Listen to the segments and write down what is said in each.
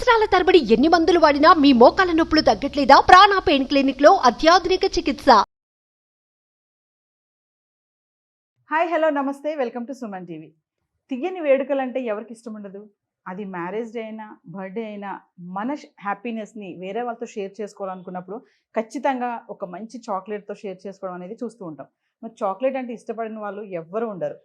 సంవత్సరాల తరబడి ఎన్ని మందులు వాడినా మీ మోకాల నొప్పులు తగ్గట్లేదా? ప్రాణ పెయిన్ క్లినిక్ లో అత్యాధునిక చికిత్స. హాయ్ హలో నమస్తే, వెల్కమ్ టు సుమన్ టీవీ. తీయని వేడుకలు అంటే ఎవరికి ఇష్టం ఉండదు? అది మ్యారేజ్ డే అయినా బర్త్డే అయినా మన హ్యాపీనెస్ని వేరే వాళ్ళతో షేర్ చేసుకోవాలనుకున్నప్పుడు ఖచ్చితంగా ఒక మంచి చాక్లెట్తో షేర్ చేసుకోవడం అనేది చూస్తూ ఉంటాం. మరి చాక్లెట్ అంటే ఇష్టపడిన వాళ్ళు ఎవ్వరూ ఉండరు.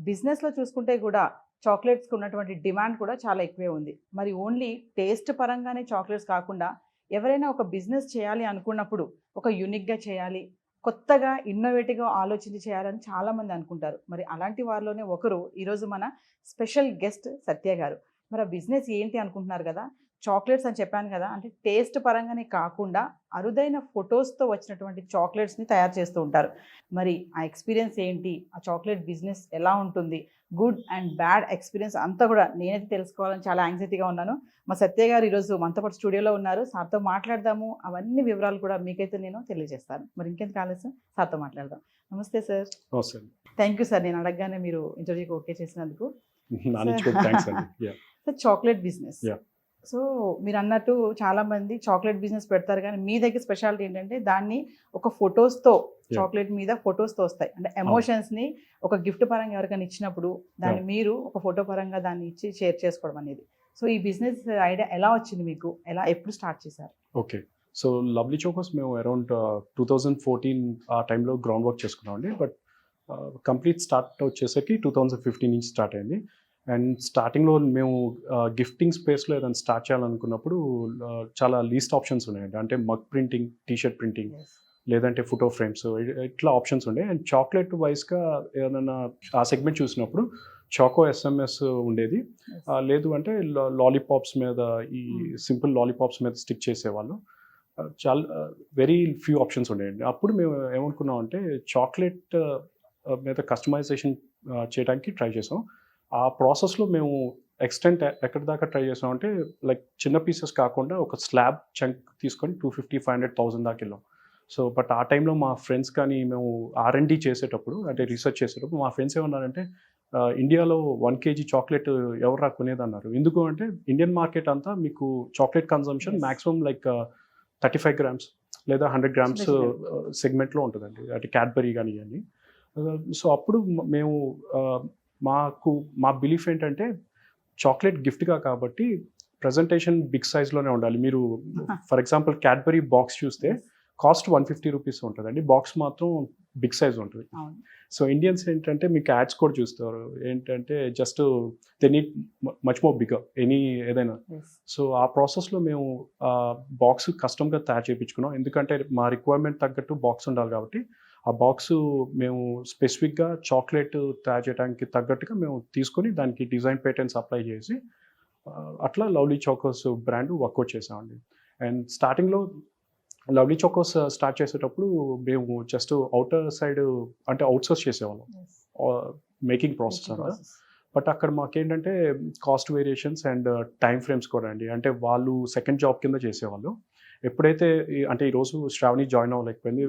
బిజినెస్లో చూసుకుంటే కూడా చాక్లెట్స్కి ఉన్నటువంటి డిమాండ్ కూడా చాలా ఎక్కువే ఉంది. మరి ఓన్లీ టేస్ట్ పరంగానే చాక్లెట్స్ కాకుండా ఎవరైనా ఒక బిజినెస్ చేయాలి అనుకున్నప్పుడు ఒక యూనిక్గా చేయాలి, కొత్తగా ఇన్నోవేటివ్గా ఆలోచించి చేయాలని చాలామంది అనుకుంటారు. మరి అలాంటి వారిలోనే ఒకరు ఈరోజు మన స్పెషల్ గెస్ట్ సత్య గారు. మరి ఆ బిజినెస్ ఏంటి అనుకుంటున్నారు కదా? చాక్లెట్స్ అని చెప్పాను కదా, అంటే టేస్ట్ పరంగానే కాకుండా అరుదైన ఫొటోస్తో వచ్చినటువంటి చాక్లెట్స్ని తయారు చేస్తూ ఉంటారు. మరి ఆ ఎక్స్పీరియన్స్ ఏంటి, ఆ చాక్లెట్ బిజినెస్ ఎలా ఉంటుంది, గుడ్ అండ్ బ్యాడ్ ఎక్స్పీరియన్స్ అంతా కూడా నేనైతే తెలుసుకోవాలని చాలా యాంగ్జైటీగా ఉన్నాను. మా సత్య గారు ఈరోజు మనతో పాటు స్టూడియోలో ఉన్నారు. సార్తో మాట్లాడదాము, అవన్నీ వివరాలు కూడా మీకైతే నేను తెలియజేస్తాను. మరి ఇంకెందుకు ఆలస్యం, సార్తో మాట్లాడదాం. నమస్తే సార్. థ్యాంక్ యూ సార్, నేను అడగగానే మీరు ఇంటర్వ్యూకి ఓకే చేసినందుకు. సార్, చాక్లెట్ బిజినెస్, సో మీరు అన్నట్టు చాలామంది చాక్లెట్ బిజినెస్ పెడతారు, కానీ మీ దగ్గర స్పెషాలిటీ ఏంటంటే దాన్ని ఒక ఫొటోస్తో, చాక్లెట్ మీద ఫొటోస్తో వస్తాయి. అంటే ఎమోషన్స్ని ఒక గిఫ్ట్ పరంగా ఎవరికైనా ఇచ్చినప్పుడు దాన్ని మీరు ఒక ఫోటో పరంగా దాన్ని ఇచ్చి షేర్ చేసుకోవడం అనేది. సో ఈ బిజినెస్ ఐడియా ఎలా వచ్చింది మీకు, ఎప్పుడు స్టార్ట్ చేశారు? ఓకే, సో లవ్లీ చోకోస్ మేము అరౌండ్ 2014 ఆ టైంలో గ్రౌండ్ వర్క్ చేసుకున్నామండి. బట్ కంప్లీట్ స్టార్ట్ వచ్చేసరికి 2015 నుంచి స్టార్ట్ అయింది. అండ్ స్టార్టింగ్లో మేము గిఫ్టింగ్ స్పేస్లో ఏదైనా స్టార్ట్ చేయాలనుకున్నప్పుడు చాలా లీస్ట్ ఆప్షన్స్ ఉన్నాయండి. అంటే మగ్ ప్రింటింగ్, టీషర్ట్ ప్రింటింగ్, లేదంటే ఫోటో ఫ్రేమ్స్, ఇట్లా ఆప్షన్స్ ఉండే. అండ్ చాక్లెట్ వైజ్గా ఏదైనా ఆ సెగ్మెంట్ చూసినప్పుడు చాకో ఎస్ఎంఎస్ ఉండేది, లేదు అంటే లాలీపాప్స్ మీద, ఈ సింపుల్ లాలీపాప్స్ మీద స్టిక్ చేసేవాళ్ళు. చాలా వెరీ ఫ్యూ ఆప్షన్స్ ఉండేయండి. అప్పుడు మేము ఏమనుకున్నాం అంటే చాక్లెట్ మీద కస్టమైజేషన్ చేయడానికి ట్రై చేసాం. ఆ ప్రాసెస్లో మేము ఎక్స్టెంట్ ఎక్కడి దాకా ట్రై చేసామంటే, లైక్ చిన్న పీసెస్ కాకుండా ఒక స్లాబ్ చంక్ తీసుకొని 250-500,000 దాకా వెళ్ళాం. సో బట్ ఆ టైంలో మా ఫ్రెండ్స్ కానీ మేము R&D చేసేటప్పుడు, అంటే రీసెర్చ్ చేసేటప్పుడు మా ఫ్రెండ్స్ ఏమన్నారంటే, ఇండియాలో 1 kg చాక్లెట్ ఎవరు రాకునేది అన్నారు. ఎందుకు అంటే ఇండియన్ మార్కెట్ అంతా మీకు chocolate consumption maximum like 35 grams లేదా 100 grams సెగ్మెంట్లో ఉంటుందండి, అంటే క్యాడ్బరీ కానీ ఇవన్నీ. సో అప్పుడు మేము మా బిలీఫ్ ఏంటంటే చాక్లెట్ గిఫ్ట్గా కాబట్టి ప్రజెంటేషన్ బిగ్ సైజ్లోనే ఉండాలి. మీరు ఫర్ ఎగ్జాంపుల్ క్యాడ్బరీ బాక్స్ చూస్తే కాస్ట్ 150 రూపీస్ ఉంటుందండి, బాక్స్ మాత్రం బిగ్ సైజ్ ఉంటుంది. సో ఇండియన్స్ ఏంటంటే మీకు యాడ్స్ కూడా చూస్తారు ఏంటంటే just they need much more bigger ఏదైనా. సో ఆ ప్రాసెస్లో మేము బాక్స్ కస్టమ్గా తయారు చేయించుకున్నాం. ఎందుకంటే మా రిక్వైర్మెంట్ తగ్గట్టు బాక్స్ ఉండాలి కాబట్టి ఆ బాక్స్ మేము స్పెసిఫిక్గా చాక్లెట్ తయారు చేయడానికి తగ్గట్టుగా మేము తీసుకొని దానికి డిజైన్ పేటెంట్స్ అప్లై చేసి అట్లా లవ్లీ చోకోస్ బ్రాండ్ వర్కౌట్ చేసామండి. అండ్ స్టార్టింగ్లో లవ్లీ చోకోస్ స్టార్ట్ చేసేటప్పుడు మేము జస్ట్ అవుటర్ సైడ్ అంటే అవుట్సోర్స్ చేసేవాళ్ళం మేకింగ్ ప్రాసెస్ అంతా. బట్ అక్కడ మాకేంటంటే cost variations and time frames కూడా అండి. అంటే వాళ్ళు సెకండ్ జాబ్ కింద చేసేవాళ్ళు. ఎప్పుడైతే అంటే ఈరోజు శ్రావణి జాయిన్ అవ్వలేకపోయింది,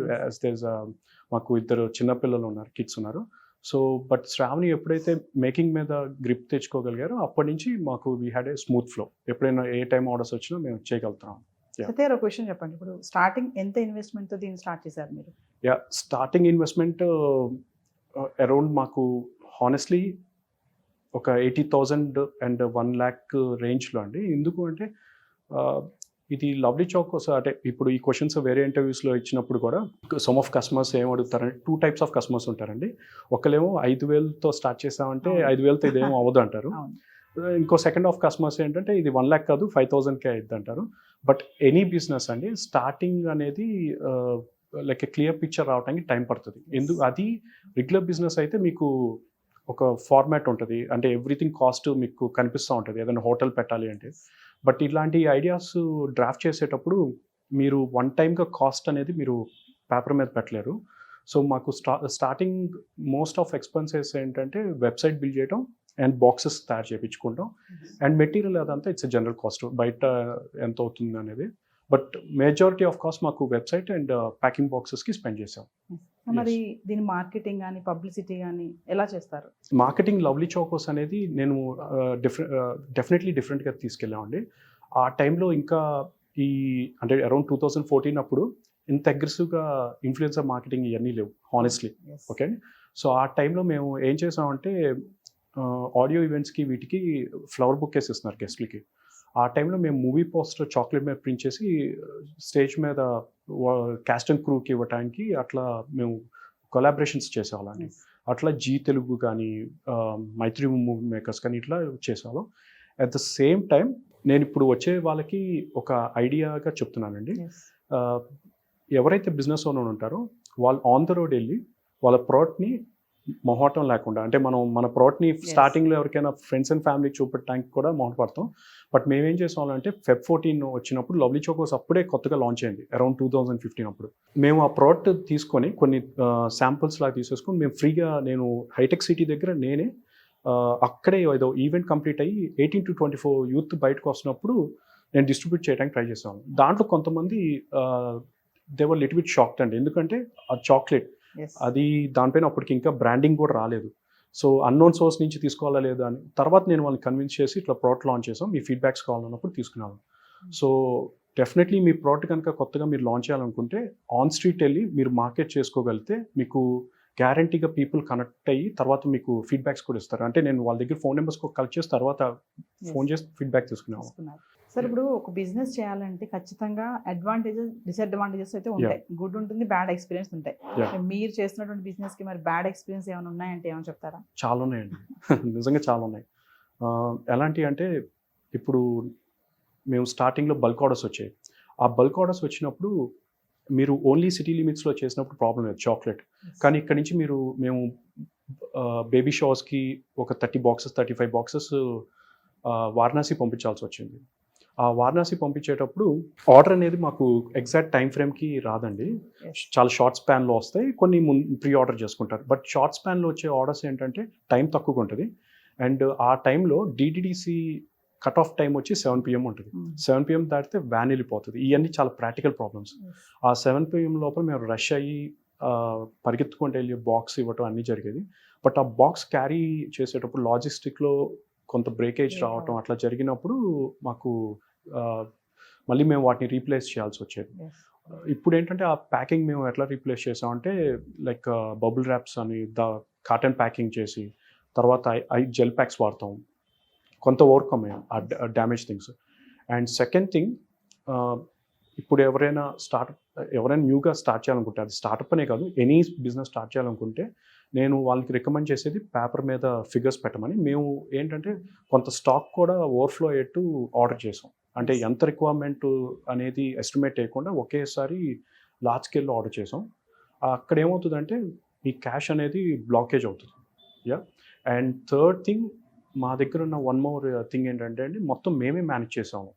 మాకు 2 చిన్నపిల్లలు ఉన్నారు, కిడ్స్ ఉన్నారు. సో బట్ శ్రావణి ఎప్పుడైతే మేకింగ్ మీద గ్రిప్ తెచ్చుకోగలిగారో అప్పటి నుంచి మాకు we had a smooth flow. ఎప్పుడైనా ఏ టైం ఆర్డర్స్ వచ్చినా మేము చేయగలుగుతాం. సత్య గారు, ఒక క్వశ్చన్ చెప్పండి, ఇప్పుడు స్టార్టింగ్ ఎంత ఇన్వెస్ట్మెంట్తో దీన్ని స్టార్ట్ చేశారు మీరు? స్టార్టింగ్ ఇన్వెస్ట్మెంట్ అరౌండ్ మాకు హానెస్ట్లీ ఒక 80,000 అండ్ 1 lakh రేంజ్లో అండి. ఎందుకు అంటే ఇది లవ్లీ చాకోస్ అంటే ఇప్పుడు ఈ క్వశ్చన్స్ వేరే ఇంటర్వ్యూస్లో ఇచ్చినప్పుడు కూడా సమ్ ఆఫ్ కస్టమర్స్ ఏం అడుగుతారంటే, 2 types ఆఫ్ కస్టమర్స్ ఉంటారండి. ఒకళ్ళేమో 5,000తో స్టార్ట్ చేసామంటే 5,000తో ఇదేమో అవ్వదు అంటారు. ఇంకో సెకండ్ ఆఫ్ కస్టమర్స్ ఏంటంటే ఇది 1 lakh కాదు 5,000కే అయింది అంటారు. బట్ ఎనీ బిజినెస్ అండి స్టార్టింగ్ అనేది లైక్ ఏ క్లియర్ పిక్చర్ రావడానికి టైం పడుతుంది. అది రెగ్యులర్ బిజినెస్ అయితే మీకు ఒక ఫార్మాట్ ఉంటుంది, అంటే ఎవ్రీథింగ్ కాస్ట్ మీకు కనిపిస్తూ ఉంటుంది ఏదైనా హోటల్ పెట్టాలి అంటే. బట్ ఇలాంటి ఐడియాస్ డ్రాఫ్ట్ చేసేటప్పుడు మీరు వన్ టైమ్గా కాస్ట్ అనేది మీరు పేపర్ మీద పెట్టలేరు. సో మాకు స్టార్టింగ్ మోస్ట్ ఆఫ్ ఎక్స్పెన్సెస్ ఏంటంటే వెబ్సైట్ బిల్డ్ చేయడం అండ్ బాక్సెస్ తయారు చేయించుకుంటాం. అండ్ మెటీరియల్ అదంతా ఇట్స్ జనరల్ కాస్ట్, బయట ఎంత అవుతుంది అనేది. బట్ మెజారిటీ ఆఫ్ కాస్ట్ మాకు వెబ్సైట్ అండ్ ప్యాకింగ్ బాక్సెస్కి స్పెండ్ చేసాం. మరి దీని మార్కెటింగ్ కానీ పబ్లిసిటీ కానీ ఎలా చేస్తారు? మార్కెటింగ్ లవ్లీ చోకోస్ అనేది నేను డెఫినెట్లీ డిఫరెంట్గా తీసుకెళ్ళామండి. ఆ టైంలో ఇంకా ఈ అంటే అరౌండ్ 2014 అప్పుడు ఇంత అగ్రెసివ్గా ఇన్ఫ్లుయెన్సర్ మార్కెటింగ్ ఇవన్నీ లేవు హానెస్ట్లీ. Yes. ఓకే. సో ఆ టైంలో మేము ఏం చేసామంటే ఆడియో ఈవెంట్స్కి వీటికి ఫ్లవర్ బుక్కేస్ ఇస్తున్నారు గెస్ట్లకి. ఆ టైంలో మేము మూవీ పోస్టర్ చాక్లెట్ మీద ప్రింట్ చేసి స్టేజ్ మీద క్యాస్ట్ అండ్ క్రూకి ఇవ్వడానికి అట్లా మేము కొలాబరేషన్స్ చేసేవాళ్ళండి. Yes. అట్లా జీ తెలుగు కానీ మైత్రి మూవీ మేకర్స్ కానీ ఇట్లా చేసేవాళ్ళం. అట్ ద సేమ్ టైం నేను ఇప్పుడు వచ్చే వాళ్ళకి ఒక ఐడియాగా చెప్తున్నానండి. Yes. ఎవరైతే బిజినెస్ ఓనర్ ఉంటారో వాళ్ళు ఆన్ ద రోడ్ వెళ్ళి వాళ్ళ ప్రోడక్ట్ని మొహమాటం లేకుండా, అంటే మనం మన ప్రోడక్ట్ని స్టార్టింగ్లో ఎవరికైనా ఫ్రెండ్స్ అండ్ ఫ్యామిలీ చూపెట్టడానికి కూడా మొహమాటపడతాం. బట్ మేమేం చేసామంటే Feb 14 వచ్చినప్పుడు లవ్లీ చోకోస్ అప్పుడే కొత్తగా లాంచ్ అయింది అరౌండ్ 2015 అప్పుడు. మేము ఆ ప్రోడక్ట్ తీసుకొని కొన్ని శాంపుల్స్ లాగా తీసేసుకొని మేము ఫ్రీగా, నేను హైటెక్ సిటీ దగ్గర నేనే అక్కడే ఏదో ఈవెంట్ కంప్లీట్ అయ్యి 18 to 24 యూత్ బయటకు వస్తున్నప్పుడు నేను డిస్ట్రిబ్యూట్ చేయడానికి ట్రై చేసాను. దాంట్లో కొంతమంది they were little bit shocked అండి. ఎందుకంటే ఆ చాక్లెట్ Yes. అది దానిపైన అప్పటికి ఇంకా బ్రాండింగ్ కూడా రాలేదు. సో అన్నోన్ సోర్స్ నుంచి తీసుకోవాలా లేదా అని తర్వాత నేను వాళ్ళని కన్విన్స్ చేసి ఇట్లా ప్రోడక్ట్ లాంచ్ చేసాం, మీ ఫీడ్బ్యాక్స్ కావాలన్నప్పుడు తీసుకున్నాను. సో డెఫినెట్లీ మీ ప్రోడక్ట్ కనుక కొత్తగా మీరు లాంచ్ చేయాలనుకుంటే ఆన్ స్ట్రీట్ వెళ్ళి మీరు మార్కెట్ చేసుకోగలిగితే మీకు గ్యారంటీగా పీపుల్ కనెక్ట్ అయ్యి తర్వాత మీకు ఫీడ్బ్యాక్స్ కూడా ఇస్తారు. అంటే నేను వాళ్ళ దగ్గర ఫోన్ నెంబర్స్ కలెక్ట్ చేసి తర్వాత ఫోన్ చేసి ఫీడ్బ్యాక్ తీసుకున్నాను. తీసుకున్నారు. సార్ ఇప్పుడు ఒక బిజినెస్ చేయాలంటే ఖచ్చితంగా అడ్వాంటేజెస్ డిసడ్వాంటేజెస్ అయితే ఉంటాయి. గుడ్ ఉంటుంది, బ్యాడ్ ఎక్స్పీరియన్స్ ఉంటాయి. Yeah. మీరు చేస్తున్నటువంటి బిజినెస్ కి మరి బ్యాడ్ ఎక్స్పీరియన్స్ ఏమైనా ఉన్నాయంటే ఏమైనా చెప్తారా? చాలా ఉన్నాయండి. నిజంగా చాలా ఉన్నాయి. ఎలాంటి అంటే ఇప్పుడు మేము స్టార్టింగ్లో బల్క్ ఆర్డర్స్ వచ్చాయి. ఆ బల్క్ ఆర్డర్స్ వచ్చినప్పుడు మీరు ఓన్లీ సిటీ లిమిట్స్లో చేసినప్పుడు ప్రాబ్లం లేదు చాక్లెట్. కానీ ఇక్కడ నుంచి మేము బేబీ షవర్స్కి ఒక 30 బాక్సెస్ 35 బాక్సెస్ వారణాసి పంపించాల్సి వచ్చింది. ఆ వారణాసి పంపించేటప్పుడు ఆర్డర్ అనేది మాకు ఎగ్జాక్ట్ టైం ఫ్రేమ్కి రాదండి. Yes. చాలా షార్ట్ స్పాన్లో వస్తాయి, కొన్ని ప్రీ ఆర్డర్ చేసుకుంటారు. బట్ షార్ట్ స్పాన్లో వచ్చే ఆర్డర్స్ ఏంటంటే టైం తక్కువగా ఉంటుంది. అండ్ ఆ టైంలో డిటిడిసి కట్ ఆఫ్ టైం వచ్చి 7 PM ఉంటుంది. 7 PM దాటితే వ్యాన్ వెళ్ళిపోతుంది. ఇవన్నీ చాలా ప్రాక్టికల్ ప్రాబ్లమ్స్. Yes. ఆ 7 PM లోపల మేము రష్ అయ్యి పరిగెత్తుకుంటూ వెళ్ళి బాక్స్ ఇవ్వటం అన్నీ జరిగేది. బట్ ఆ బాక్స్ క్యారీ చేసేటప్పుడు లాజిస్టిక్లో కొంత బ్రేకేజ్ రావటం అట్లా జరిగినప్పుడు మాకు మళ్ళీ మేము వాటిని రీప్లేస్ చేయాల్సి వచ్చేది. Yes. ఇప్పుడు ఏంటంటే ఆ ప్యాకింగ్ మేము ఎట్లా రీప్లేస్ చేసామంటే లైక్ బబుల్ ర్యాప్స్ అని కాటన్ ప్యాకింగ్ చేసి తర్వాత జెల్ ప్యాక్స్ వాడతాం. కొంత ఓవర్కమ్ అయ్యాం ఆ damage things. And second thing, ఇప్పుడు ఎవరైనా న్యూగా స్టార్ట్ చేయాలనుకుంటే, అది స్టార్టప్ అనే కాదు, ఎనీ బిజినెస్ స్టార్ట్ చేయాలనుకుంటే నేను వాళ్ళకి రికమెండ్ చేసేది పేపర్ మీద ఫిగర్స్ పెట్టమని. మేము ఏంటంటే కొంత స్టాక్ కూడా ఓవర్ఫ్లో అయ్యేట్టు ఆర్డర్ చేసాం. అంటే ఎంత రిక్వైర్మెంట్ అనేది ఎస్టిమేట్ చేయకుండా ఒకేసారి లార్జ్ స్కేల్లో ఆర్డర్ చేసాం. అక్కడ ఏమవుతుందంటే మీ క్యాష్ అనేది బ్లాకేజ్ అవుతుంది. అండ్ థర్డ్ థింగ్, మా దగ్గర ఉన్న వన్ మోర్ థింగ్ ఏంటంటే అండి, మొత్తం మేమే మేనేజ్ చేసాము.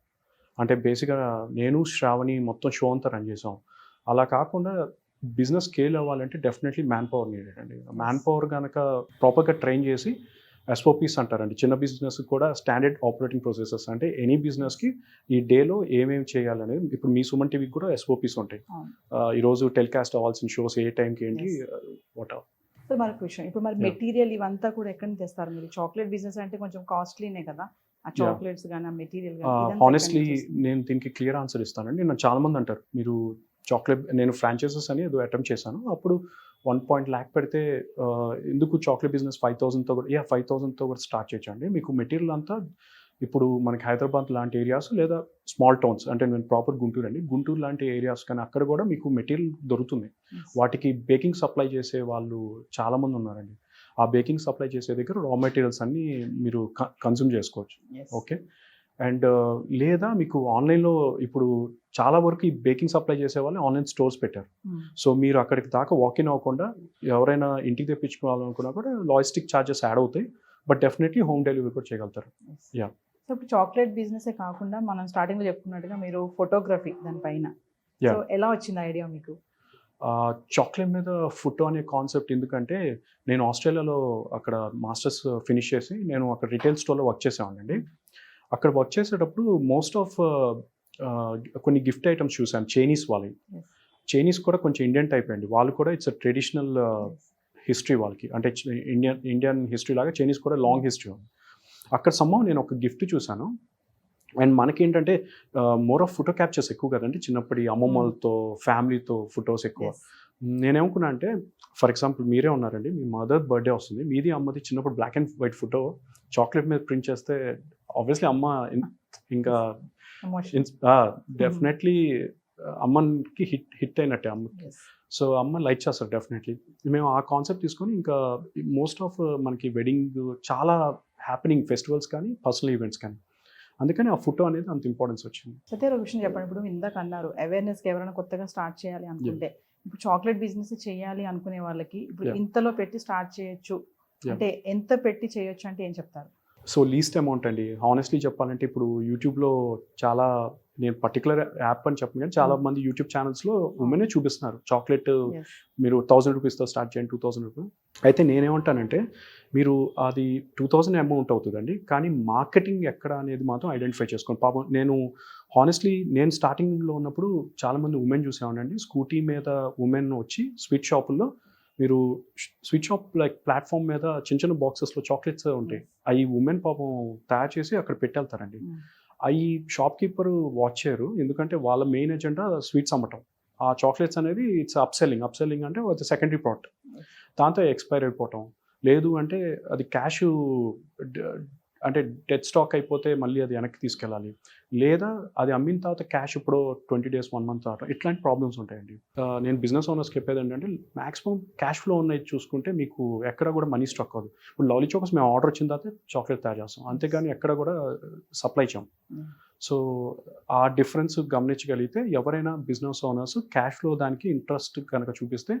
అంటే బేసిక్గా నేను శ్రావణి మొత్తం షో అంతా రన్ చేసాం. అలా కాకుండా బిజినెస్ స్కేల్ అవ్వాలంటే డెఫినెట్లీ మ్యాన్ పవర్ నీడెడ్ అండి. మ్యాన్ పవర్ కనుక ప్రాపర్గా ట్రైన్ చేసి SOPs అంటారండి, చిన్న బిజినెస్ కూడా స్టాండర్డ్ ఆపరేటింగ్ ప్రొసెసెస్. అంటే ఎనీ బిజినెస్కి ఈ డేలో ఏమేమి చేయాలనేది, ఇప్పుడు మీ సుమన్ టీవీకి కూడా SOPs ఉంటాయి. ఈరోజు టెలికాస్ట్ అవ్వాల్సిన షోస్ ఏ టైంకి ఏంటి వాట్. సో మరొక విషయం, ఇప్పుడు మరి మెటీరియల్ ఇవంతా కూడా ఎక్కడి నుంచి తెస్తారు మీరు? చాక్లెట్ బిజినెస్ అంటే కొంచెం కాస్ట్లీనే కదా, ఆ చాక్లెట్స్ కానీ ఆ మెటీరియల్ కానీ. హానెస్ట్లీ నేను దీనికి క్లియర్ ఆన్సర్ ఇస్తానండి. నేను చాలా మంది అంటారు మీరు చాక్లెట్, నేను ఫ్రాంచైజెస్ అని ఏదో అటెంప్ట్ చేశాను, అప్పుడు 1 lakh పెడితే ఎందుకు చాక్లెట్ బిజినెస్ 5,000తో కూడా 5,000తో కూడా స్టార్ట్ చేయొచ్చండి. మీకు మెటీరియల్ అంతా ఇప్పుడు మనకి హైదరాబాద్ లాంటి ఏరియాస్ లేదా స్మాల్ టౌన్స్, అంటే నేను ప్రాపర్ గుంటూరు అండి, గుంటూరు లాంటి ఏరియాస్ కానీ అక్కడ కూడా మీకు మెటీరియల్ దొరుకుతుంది. వాటికి బేకింగ్ సప్లై చేసే వాళ్ళు చాలామంది ఉన్నారండి. ఆ బేకింగ్ సప్లై చేసే దగ్గర రా మెటీరియల్స్ అన్నీ మీరు కన్జ్యూమ్ చేసుకోవచ్చు. ఓకే. అండ్ లేదా మీకు ఆన్లైన్లో ఇప్పుడు చాలా వరకు ఈ బేకింగ్ సప్లై చేసే వాళ్ళు ఆన్లైన్ స్టోర్స్ పెట్టారు. సో మీరు అక్కడికి దాకా వాకిన్ అవ్వకుండా ఎవరైనా ఇంటికి తెప్పించుకోవాలనుకున్నా కూడా లాజిస్టిక్ ఛార్జెస్ యాడ్ అవుతాయి. బట్ డెఫినెట్లీ హోమ్ డెలివరీ కూడా చేయగలుగుతారు. సో ఇప్పుడు చాక్లెట్ బిజినెస్ కాకుండా మనం స్టార్టింగ్లో చెప్పుకున్నట్టుగా మీరు ఫోటోగ్రఫీ దానిపైన, సో ఎలా వచ్చింది ఐడియా మీకు? చాక్లెట్ మీద ఫోటో అనే కాన్సెప్ట్ ఎందుకంటే, నేను ఆస్ట్రేలియాలో అక్కడ మాస్టర్స్ ఫినిష్ చేసి నేను అక్కడ రిటైల్ స్టోర్లో వర్క్ చేసేవాడినండి. అక్కడ వర్క్ చేసేటప్పుడు మోస్ట్ ఆఫ్ కొన్ని గిఫ్ట్ ఐటమ్స్ చూసాను చైనీస్ వాళ్ళవి. చైనీస్ కూడా కొంచెం ఇండియన్ టైప్ అండి, వాళ్ళు కూడా ఇట్స్ అ ట్రెడిషనల్ హిస్టరీ వాళ్ళకి, అంటే ఇండియన్ హిస్టరీ లాగా చైనీస్ కూడా లాంగ్ హిస్టరీ ఉంది. అక్కడ సమ్మో నేను ఒక గిఫ్ట్ చూశాను, అండ్ మనకేంటంటే మోర్ ఆఫ్ ఫోటో క్యాప్చర్స్ ఎక్కువ కదండి, చిన్నప్పటి అమ్మమ్మలతో ఫ్యామిలీతో ఫొటోస్ ఎక్కువ. Yes. నేనేమనుకున్నా అంటే, ఫర్ ఎగ్జాంపుల్ మీరే ఉన్నారండి, మీ మదర్ బర్త్డే వస్తుంది, మీది అమ్మది చిన్నప్పుడు black and white photo chocolate మీద ప్రింట్ చేస్తే ఆబ్వియస్లీ అమ్మ ఇంకా Emotion. డెఫినెట్లీ అమ్మకి హిట్ అయినట్టే అమ్మకి. Yes. సో అమ్మ లైక్ చేస్తారు డెఫినెట్లీ. మేము ఆ కాన్సెప్ట్ తీసుకొని ఇంకా మోస్ట్ ఆఫ్ మనకి వెడ్డింగ్ చాలా హ్యాపెనింగ్ ఫెస్టివల్స్ కానీ పర్సనల్ ఈవెంట్స్ కానీ, అందుకని ఆ ఫోటో అనేది అంత ఇంపార్టెన్స్ వచ్చింది. సత్య ఒక విషయం చెప్పండి. ఇప్పుడు ఇందాక అన్నారు అవేర్నెస్కి ఎవరైనా కొత్తగా స్టార్ట్ చేయాలి అనుకుంటే, ఇప్పుడు చాక్లెట్ బిజినెస్ చేయాలి అనుకునే వాళ్ళకి ఇప్పుడు Yeah. ఇంతలో పెట్టి స్టార్ట్ చేయొచ్చు Yeah. అంటే ఎంత పెట్టి చేయొచ్చు అంటే ఏం చెప్తారు? సో లీస్ట్ అమౌంట్ అండి, హానెస్ట్లీ చెప్పాలంటే ఇప్పుడు యూట్యూబ్లో చాలా, నేను పర్టికులర్ యాప్ అని చెప్పను కానీ చాలా మంది యూట్యూబ్ ఛానల్స్లో ఉమెనే చూపిస్తున్నారు చాక్లెట్ Yes. మీరు 1000 రూపీస్తో స్టార్ట్ చేయండి, 2000 రూపీస్. అయితే నేనేమంటానంటే మీరు అది 2000 అమౌంట్ అవుతుందండి, కానీ మార్కెటింగ్ ఎక్కడ అనేది మాత్రం ఐడెంటిఫై చేసుకోండి. పాపం నేను స్టార్టింగ్లో ఉన్నప్పుడు చాలామంది ఉమెన్ చూసామండి, స్కూటీ మీద ఉమెన్ వచ్చి స్వీట్ షాపుల్లో, మీరు స్వీట్ షాప్ లైక్ ప్లాట్ఫామ్ మీద చిన్న చిన్న బాక్సెస్లో చాక్లెట్స్ ఉంటాయి, అవి ఉమెన్ పాపం తయారు చేసి అక్కడ పెట్టేళ్తారండి. Mm. అవి షాప్ కీపర్ వాచ్ చేయరు, ఎందుకంటే వాళ్ళ మెయిన్ ఎజెండా స్వీట్స్ అమ్మటం. ఆ చాక్లెట్స్ అనేది ఇట్స్ అప్సెల్లింగ్ అంటే అది సెకండరీ ప్రోడక్ట్, దాంతో ఎక్స్పైర్ అయిపోవటం, లేదు అంటే అది క్యాష్ అంటే డెడ్ స్టాక్ అయిపోతే మళ్ళీ అది వెనక్కి తీసుకెళ్ళాలి, లేదా అది అమ్మిన తర్వాత క్యాష్ ఇప్పుడు 20 days 1 month రావటం, ఇట్లాంటి ప్రాబ్లమ్స్ ఉంటాయండి. నేను బిజినెస్ ఓనర్స్కి చెప్పేది ఏంటంటే మాక్సిమం క్యాష్ ఫ్లో ఉన్నది చూసుకుంటే మీకు ఎక్కడ కూడా మనీ స్టాక్ అవ్వదు. ఇప్పుడు లవ్లీ చోకస్ మేము ఆర్డర్ వచ్చిన తర్వాత చాక్లెట్ తయారు చేస్తాం, అంతేగాని ఎక్కడ కూడా సప్లై చేయం. Mm. సో ఆ డిఫరెన్స్ గమనించగలిగితే ఎవరైనా బిజినెస్ ఓనర్స్ క్యాష్ ఫ్లో దానికి ఇంట్రెస్ట్ కనుక చూపిస్తే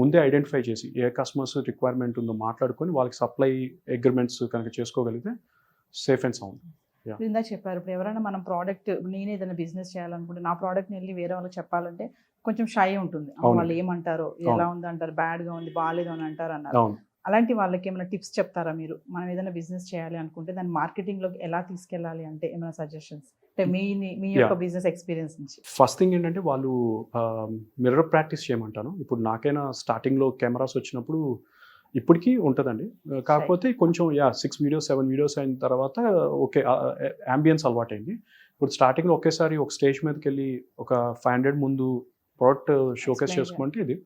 ముందే ఐడెంటిఫై చేసి ఏ కస్టమర్స్ రిక్వైర్మెంట్ ఉందో మాట్లాడుకొని వాళ్ళకి సప్లై అగ్రిమెంట్స్ కనుక చేసుకోగలిగితే సేఫ్ అండ్ సౌండ్. ఇప్పుడు ఇందాక చెప్పారు, ఇప్పుడు ఎవరైనా మనం ప్రోడక్ట్, నేను ఏదైనా బిజినెస్ చేయాలనుకుంటే నా ప్రోడక్ట్ని వెళ్ళి వేరే వాళ్ళకి చెప్పాలంటే కొంచెం షై ఉంటుంది. అవును. వాళ్ళు ఏమంటారో, ఎలా ఉంది అంటారు, బ్యాడ్గా ఉంది, బాగాలేదు అని అంటారు అన్నారు. అవును. అలాంటి వాళ్ళకి ఏమైనా టిప్స్ చెప్తారా మీరు? మనం ఏదైనా బిజినెస్ చేయాలి అనుకుంటే దాన్ని మార్కెటింగ్లోకి ఎలా తీసుకెళ్ళాలి అంటే ఏమైనా సజెషన్స్ అంటే మీ యొక్క బిజినెస్ ఎక్స్పీరియన్స్ నుంచి? ఫస్ట్ థింగ్ ఏంటంటే వాళ్ళు మిర్రర్ ప్రాక్టీస్ చేయమంటాను. ఇప్పుడు నాకైనా స్టార్టింగ్లో కెమెరాస్ వచ్చినప్పుడు ఇప్పటికీ ఉంటుందండి, కాకపోతే కొంచెం 6 వీడియోస్ 7 వీడియోస్ అయిన తర్వాత ఓకే యాంబియన్స్ అలవాటైంది. ఇప్పుడు స్టార్టింగ్లో ఒకేసారి ఒక స్టేజ్ మీదకి వెళ్ళి ఒక 500 ముందు ప్రోడక్ట్ షోకేస్ Explain చేసుకుంటే ఇది.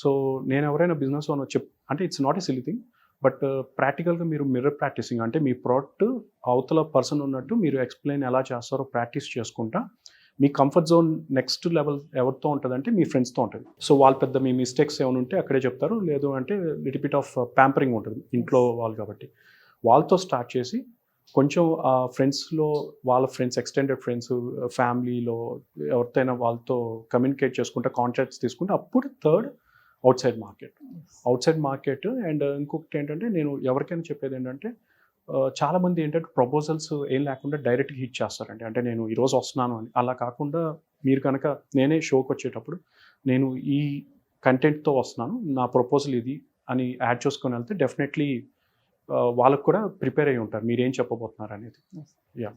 సో నేను ఎవరైనా బిజినెస్ ఓనర్ అంటే it's not a silly thing, but ప్రాక్టికల్గా మీరు మిర్రర్ ప్రాక్టీసింగ్ అంటే మీ ప్రోడక్ట్ అవతల పర్సన్ ఉన్నట్టు మీరు ఎక్స్ప్లెయిన్ ఎలా చేస్తారో ప్రాక్టీస్ చేసుకుంటా మీ కంఫర్ట్ జోన్ నెక్స్ట్ లెవెల్ ఎవరితో ఉంటుందంటే మీ ఫ్రెండ్స్తో ఉంటుంది. సో వాళ్ళు పెద్ద మీ మిస్టేక్స్ ఏమైనా ఉంటే అక్కడే చెప్తారు, లేదు అంటే లిటిల్ బిట్ ఆఫ్ ప్యాంపరింగ్ ఉంటుంది ఇంట్లో వాళ్ళు కాబట్టి, వాళ్ళతో స్టార్ట్ చేసి కొంచెం ఫ్రెండ్స్లో వాళ్ళ ఫ్రెండ్స్, ఎక్స్టెండెడ్ ఫ్రెండ్స్, ఫ్యామిలీలో ఎవరితోనైనా వాళ్ళతో కమ్యూనికేట్ చేసుకుంటే, కాంట్రాక్ట్స్ తీసుకుంటే అప్పుడు third out side market. And ఇంకొకటి ఏంటంటే నేను ఎవరికైనా చెప్పేది ఏంటంటే చాలామంది ఏంటంటే ప్రపోజల్స్ ఏం లేకుండా డైరెక్ట్గా హిట్ చేస్తారండి, అంటే నేను ఈరోజు వస్తున్నాను అని. అలా కాకుండా మీరు కనుక నేనే షోకి వచ్చేటప్పుడు నేను ఈ కంటెంట్తో వస్తున్నాను, నా ప్రపోజల్ ఇది అని యాడ్ చేసుకొని వెళ్తే డెఫినెట్లీ వాళ్ళకు కూడా ప్రిపేర్ అయ్యి ఉంటారు మీరు ఏం చెప్పబోతున్నారు అనేది.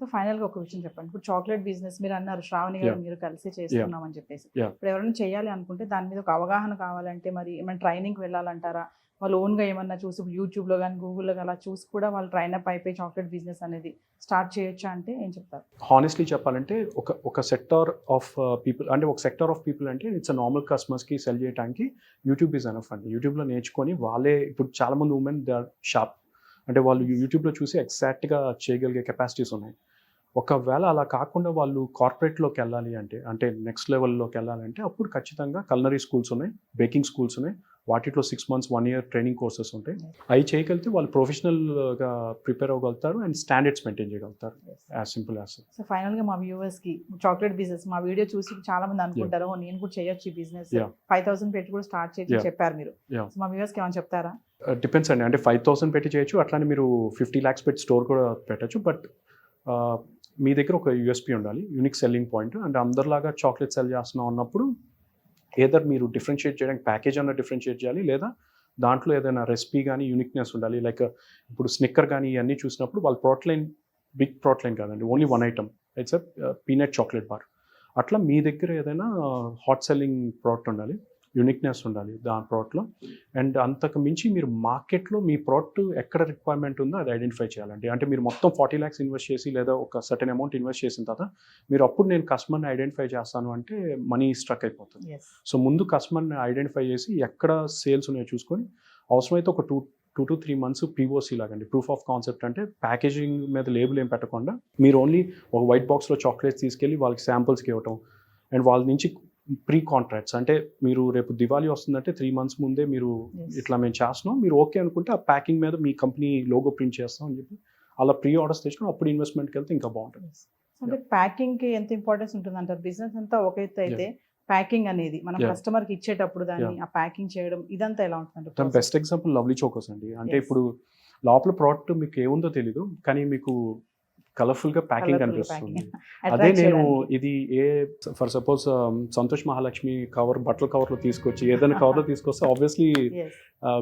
సో ఫైనల్గా ఒక విషయం చెప్పండి. ఇప్పుడు చాక్లెట్ బిజినెస్ మీరు అన్నారు, శ్రావణి గారు మీరు కలిసి చేస్తున్నాం అని చెప్పేసి, ఇప్పుడు ఎవరైనా చేయాలి అనుకుంటే దాని మీద ఒక అవగాహన కావాలంటే మరి ఏమైనా ట్రైనింగ్కి వెళ్ళాలంటారా? వాళ్ళు ఓన్గా ఏమన్నా చూసి యూట్యూబ్లో కానీ గూగుల్లో అలా చూసి కూడా వాళ్ళు ట్రైన్ అప్ అయిపోయి చాక్లెట్ బిజినెస్ అనేది స్టార్ట్ చేయొచ్చా అంటే ఏం చెప్తారు? హానెస్ట్లీ చెప్పాలంటే ఒక సెక్టార్ ఆఫ్ పీపుల్ అంటే ఇట్స్ నార్మల్ కస్టమర్స్కి సెల్ చేయడానికి యూట్యూబ్ ఈజ్ ఎనఫ్ అండి. యూట్యూబ్లో నేర్చుకొని వాళ్ళే, ఇప్పుడు చాలామంది ఉమెన్ దే ఆర్ షార్ప్, అంటే వాళ్ళు యూట్యూబ్లో చూసి ఎగ్జాక్ట్గా చేయగలిగే కెపాసిటీస్ ఉన్నాయి. ఒకవేళ అలా కాకుండా వాళ్ళు కార్పొరేట్లోకి వెళ్ళాలి అంటే నెక్స్ట్ లెవెల్లోకి వెళ్ళాలంటే అప్పుడు ఖచ్చితంగా కల్నరీ స్కూల్స్ ఉన్నాయి, బేకింగ్ స్కూల్స్ ఉన్నాయి, వాటిలో 6 months 1 year ట్రైనింగ్ కోర్సెస్ ఉంటాయి. అవి చేయగలిగితే వాళ్ళు ప్రొఫెషనల్గా ప్రిపేర్ అవ్వగలుగుతారు అండ్ స్టాండర్డ్స్ మెయింటైన్ చేయగలుగుతారు. As simple as. సో ఫైనల్గా మా వ్యూవర్స్కి చాక్లెట్ బిజినెస్ మా వీడియో చూసి చాలా మంది అనుకుంటారు నేను కూడా చేయొచ్చు ఈ బిజినెస్, 5,000 పెట్టి కూడా స్టార్ట్ చేయొచ్చు చెప్పారు మీరు. సో మా వ్యూవర్స్కి ఏమైనా చెప్తారా? డిపెండ్స్ అండి, అంటే 5,000 పెట్టి చేయొచ్చు, అట్లానే మీరు 50 lakhs పెట్టి స్టోర్ కూడా పెట్టచ్చు. బట్ మీ దగ్గర ఒక యూఎస్పీ ఉండాలి, యూనిక్ సెల్లింగ్ పాయింట్. అంటే అందరిలాగా చాక్లెట్ సెల్ చేస్తున్నాం అన్నప్పుడు ఏదర్ మీరు డిఫరెన్షియేట్ చేయడానికి ప్యాకేజ్ అన్న డిఫరెన్షియేట్ చేయాలి, లేదా దాంట్లో ఏదైనా రెసిపీ కానీ యూనిక్నెస్ ఉండాలి. లైక్ ఇప్పుడు స్నిక్కర్ కానీ ఇవన్నీ చూసినప్పుడు వాళ్ళ product line big product line కాదండి, only 1 item, it's peanut chocolate bar. అట్లా మీ దగ్గర ఏదైనా హాట్ సెల్లింగ్ ప్రోడక్ట్ ఉండాలి. యూనిక్నెస్ ఉండాలి దాని ప్రోడక్ట్లో. అండ్ అంతకు మించి మీరు మార్కెట్లో మీ ప్రోడక్ట్ ఎక్కడ రిక్వైర్మెంట్ ఉందో అది ఐడెంటిఫై చేయాలండి. అంటే మీరు మొత్తం 40 lakhs ఇన్వెస్ట్ చేసి లేదా ఒక సర్టెన్ అమౌంట్ ఇన్వెస్ట్ చేసిన తర్వాత మీరు అప్పుడు నేను కస్టమర్ని ఐడెంటిఫై చేస్తాను అంటే మనీ స్ట్రక్ అయిపోతుంది. ఎస్. సో ముందు కస్టమర్ని ఐడెంటిఫై చేసి ఎక్కడ సేల్స్ ఉన్నాయో చూసుకొని అవసరమైతే ఒక 2 to 3 months POC లాగండి, ప్రూఫ్ ఆఫ్ కాన్సెప్ట్. అంటే ప్యాకేజింగ్ మీద లేబుల్ ఏం పెట్టకుండా మీరు ఓన్లీ ఒక వైట్ బాక్స్లో చాక్లెట్స్ తీసుకెళ్ళి వాళ్ళకి శాంపుల్స్కి ఇవ్వటం. అండ్ వాళ్ళ నుంచి ప్రీ కాంట్రాక్ట్స్, అంటే మీరు రేపు దివాళీ వస్తుందంటే 3 months ముందే మీరు Yes. ఇట్లా మేము చేస్తున్నాం, మీరు ఓకే అనుకుంటే ఆ ప్యాకింగ్ మీద మీ కంపెనీ లోగో ప్రింట్ చేస్తాం అని చెప్పి అలా ప్రీ ఆర్డర్స్ తెచ్చుకొని అప్పుడు ఇన్వెస్ట్మెంట్కి వెళ్తే ఇంకా బాగుంటుంది. అంటే ప్యాకింగ్ కి ఎంత ఇంపార్టెన్స్ ఉంటుంది అంటారు? బిజినెస్ అంతా ఒక ఎత్తు అయితే ప్యాకింగ్ అనేది మనం Yeah. కస్టమర్ కి ఇచ్చేటప్పుడు దాన్ని ఆ ప్యాకింగ్ చేయడం ఇదంతా ఎలా ఉంటుంది? దాని బెస్ట్ ఎగ్జాంపుల్ లవ్లీ చోకోస్ అండి. అంటే Yes. ఇప్పుడు లోపల ప్రోడక్ట్ మీకు ఏముందో తెలీదు, కానీ మీకు కలర్ఫుల్గా ప్యాకింగ్ కనిపిస్తుంది. అదే నేను ఇది for suppose Santosh Mahalakshmi cover, బట్టల కవర్లో తీసుకొచ్చి ఏదైనా కవర్లో తీసుకొస్తే ఆబ్వియస్లీ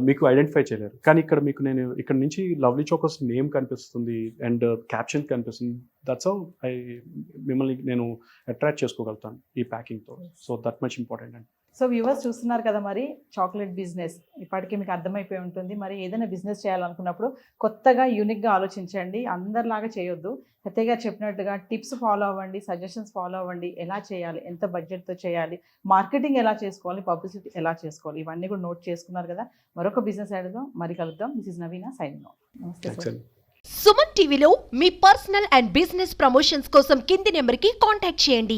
మీకు ఐడెంటిఫై చేయలేరు. కానీ ఇక్కడ మీకు నేను ఇక్కడ నుంచి లవ్లీ చోకోస్ నేమ్ కనిపిస్తుంది అండ్ క్యాప్షన్ కనిపిస్తుంది. దట్స్ హౌ మిమ్మల్ని నేను అట్రాక్ట్ చేసుకోగలుగుతాను ఈ ప్యాకింగ్తో. సో దట్ మచ్ ఇంపార్టెంట్ అండి. సో వ్యూవర్స్ చూస్తున్నారు కదా, మరి చాక్లెట్ బిజినెస్ ఇప్పటికీ మీకు అర్థమైపోయి ఉంటుంది. మరి ఏదైనా బిజినెస్ చేయాలనుకున్నప్పుడు కొత్తగా యూనిక్గా ఆలోచించండి, అందరిలాగా చేయొద్దు. సత్య గారు చెప్పినట్టుగా టిప్స్ ఫాలో అవ్వండి, సజెషన్స్ ఫాలో అవ్వండి. ఎలా చేయాలి, ఎంత బడ్జెట్తో చేయాలి, మార్కెటింగ్ ఎలా చేసుకోవాలి, పబ్లిసిటీ ఎలా చేసుకోవాలి, ఇవన్నీ కూడా నోట్ చేసుకున్నారు కదా. మరొక బిజినెస్ ఐడియాతో మరి కలుద్దాం. This is Naveena signing off. నమస్తే సార్. సుమన్ టీవీలో మీ పర్సనల్ అండ్ బిజినెస్ ప్రమోషన్స్ కోసం కింది నెంబర్కి కాంటాక్ట్ చేయండి.